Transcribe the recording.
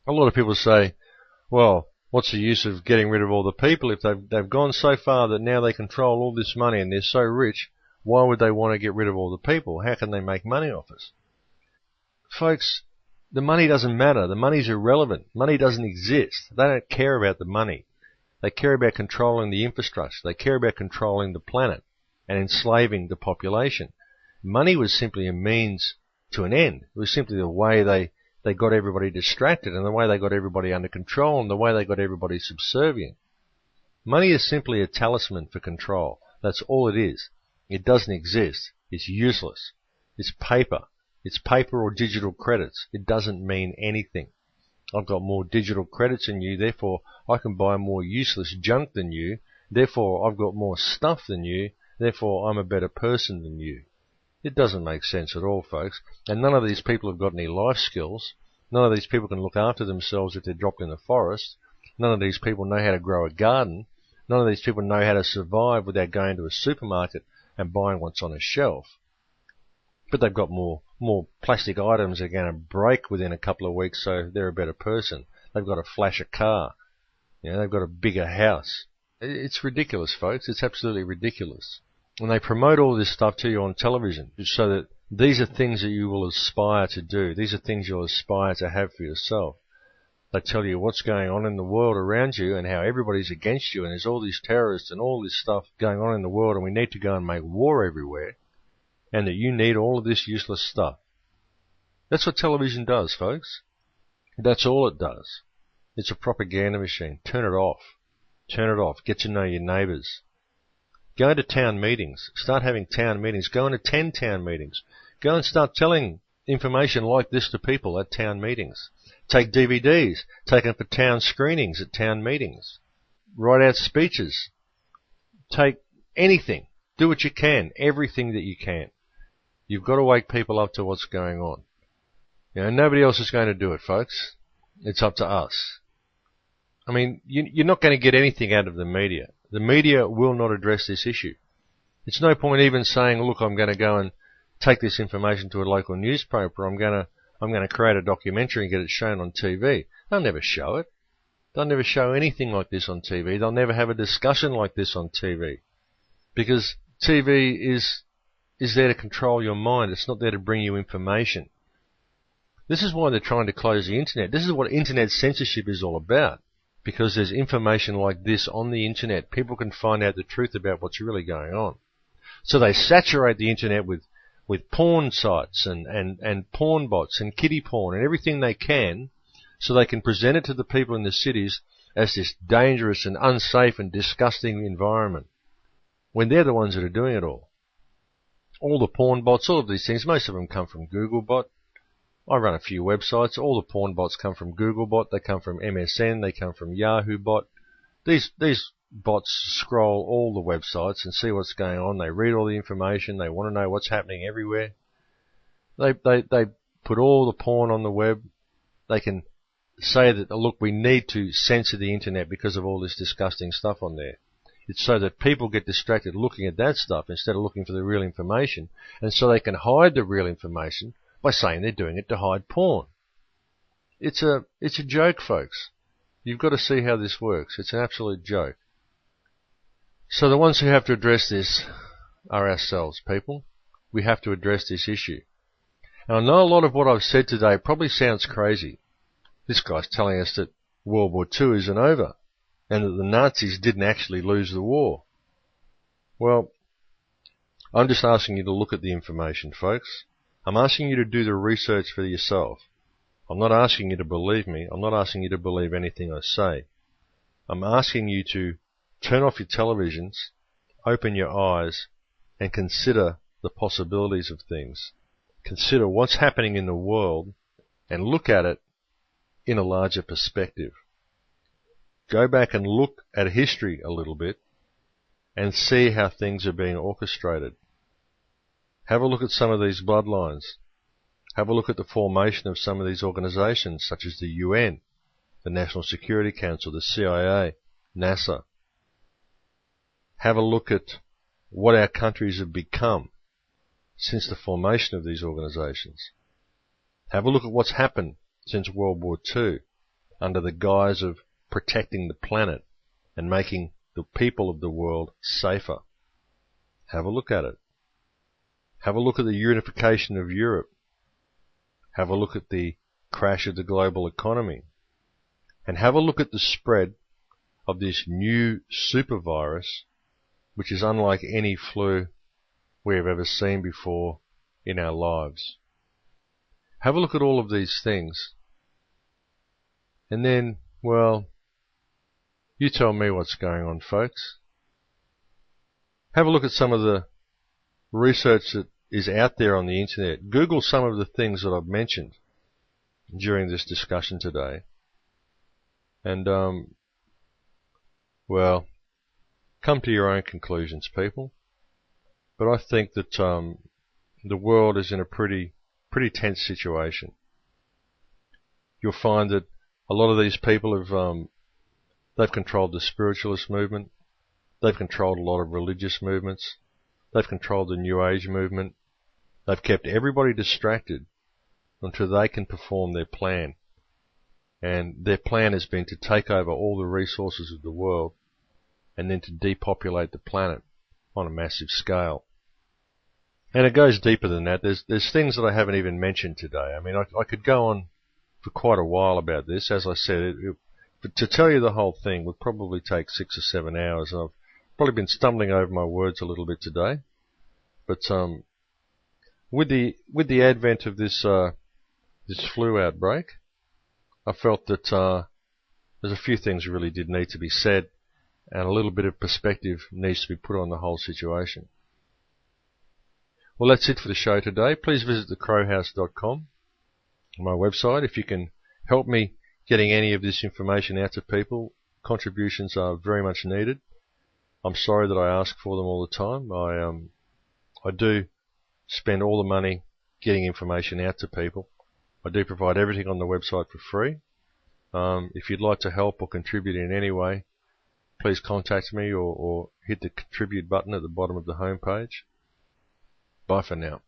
A lot of people say, well, what's the use of getting rid of all the people if they've gone so far that now they control all this money and they're so rich? Why would they want to get rid of all the people? How can they make money off us? Folks, the money doesn't matter. The money's irrelevant. Money doesn't exist. They don't care about the money. They care about controlling the infrastructure. They care about controlling the planet and enslaving the population. Money was simply a means to an end. It was simply the way they got everybody distracted and the way they got everybody under control and the way they got everybody subservient. Money is simply a talisman for control. That's all it is. It doesn't exist. It's useless. It's paper. It's paper or digital credits. It doesn't mean anything. I've got more digital credits than you, therefore I can buy more useless junk than you, therefore I've got more stuff than you, therefore I'm a better person than you. It doesn't make sense at all, folks. And none of these people have got any life skills. None of these people can look after themselves if they're dropped in the forest. None of these people know how to grow a garden. None of these people know how to survive without going to a supermarket and buying what's on a shelf. But they've got more plastic items that are going to break within a couple of weeks, so they're a better person. They've got a flasher car. They've got a bigger house. It's ridiculous, folks. It's absolutely ridiculous. And they promote all this stuff to you on television so that these are things that you will aspire to do. These are things you'll aspire to have for yourself. They tell you what's going on in the world around you and how everybody's against you and there's all these terrorists and all this stuff going on in the world and we need to go and make war everywhere and that you need all of this useless stuff. That's what television does, folks. That's all it does. It's a propaganda machine. Turn it off. Turn it off. Get to know your neighbours. Go to town meetings. Start having town meetings. Go and attend town meetings. Go and start telling information like this to people at town meetings. Take DVDs. Take them for town screenings at town meetings. Write out speeches. Take anything. Do what you can. Everything that you can. You've got to wake people up to what's going on. Nobody else is going to do it, folks. It's up to us. I mean, you're not going to get anything out of the media. The media will not address this issue. It's no point even saying, look, I'm going to go and take this information to a local newspaper. I'm going to create a documentary and get it shown on TV. They'll never show it. They'll never show anything like this on TV. They'll never have a discussion like this on TV. Because TV is there to control your mind. It's not there to bring you information. This is why they're trying to close the internet. This is what internet censorship is all about. Because there's information like this on the internet. People can find out the truth about what's really going on. So they saturate the internet with porn sites and porn bots and kiddie porn and everything they can so they can present it to the people in the cities as this dangerous and unsafe and disgusting environment when they're the ones that are doing it all. All the porn bots, all of these things, most of them come from Googlebot. I run a few websites. All the porn bots come from Googlebot. They come from MSN. They come from YahooBot. These bots scroll all the websites and see what's going on. They read all the information. They want to know what's happening everywhere. They put all the porn on the web. They can say that, look, we need to censor the internet because of all this disgusting stuff on there. It's so that people get distracted looking at that stuff instead of looking for the real information, and so they can hide the real information by saying they're doing it to hide porn. It's a joke, folks. You've got to see how this works. It's an absolute joke. So the ones who have to address this are ourselves, people. We have to address this issue. And I know a lot of what I've said today probably sounds crazy. This guy's telling us that World War II isn't over and that the Nazis didn't actually lose the war. Well, I'm just asking you to look at the information, folks. I'm asking you to do the research for yourself. I'm not asking you to believe me. I'm not asking you to believe anything I say. I'm asking you to turn off your televisions, open your eyes, and consider the possibilities of things. Consider what's happening in the world and look at it in a larger perspective. Go back and look at history a little bit and see how things are being orchestrated. Have a look at some of these bloodlines. Have a look at the formation of some of these organizations, such as the UN, the National Security Council, the CIA, NASA. Have a look at what our countries have become since the formation of these organizations. Have a look at what's happened since World War II. under the guise of protecting the planet and making the people of the world safer. Have a look at it. Have a look at the unification of Europe. Have a look at the crash of the global economy. And have a look at the spread of this new super virus, which is unlike any flu we have ever seen before in our lives. Have a look at all of these things. And then, well, you tell me what's going on, folks. Have a look at some of the research that is out there on the internet. Google some of the things that I've mentioned during this discussion today. And, well, come to your own conclusions, people. But I think that the world is in a pretty tense situation. You'll find that a lot of these people have they've controlled the spiritualist movement. They've controlled a lot of religious movements. They've controlled the New Age movement. They've kept everybody distracted until they can perform their plan. And their plan has been to take over all the resources of the world and then to depopulate the planet on a massive scale. And it goes deeper than that. There's things that I haven't even mentioned today. I mean, I could go on for quite a while about this. As I said, to tell you the whole thing would probably take 6 or 7 hours. I've probably been stumbling over my words a little bit today. But with the advent of this flu outbreak, I felt that there's a few things really did need to be said, and a little bit of perspective needs to be put on the whole situation. Well, that's it for the show today. Please visit thecrowhouse.com, my website. If you can help me getting any of this information out to people, contributions are very much needed. I'm sorry that I ask for them all the time. I do spend all the money getting information out to people. I do provide everything on the website for free. If you'd like to help or contribute in any way, please contact me or hit the contribute button at the bottom of the homepage. Bye for now.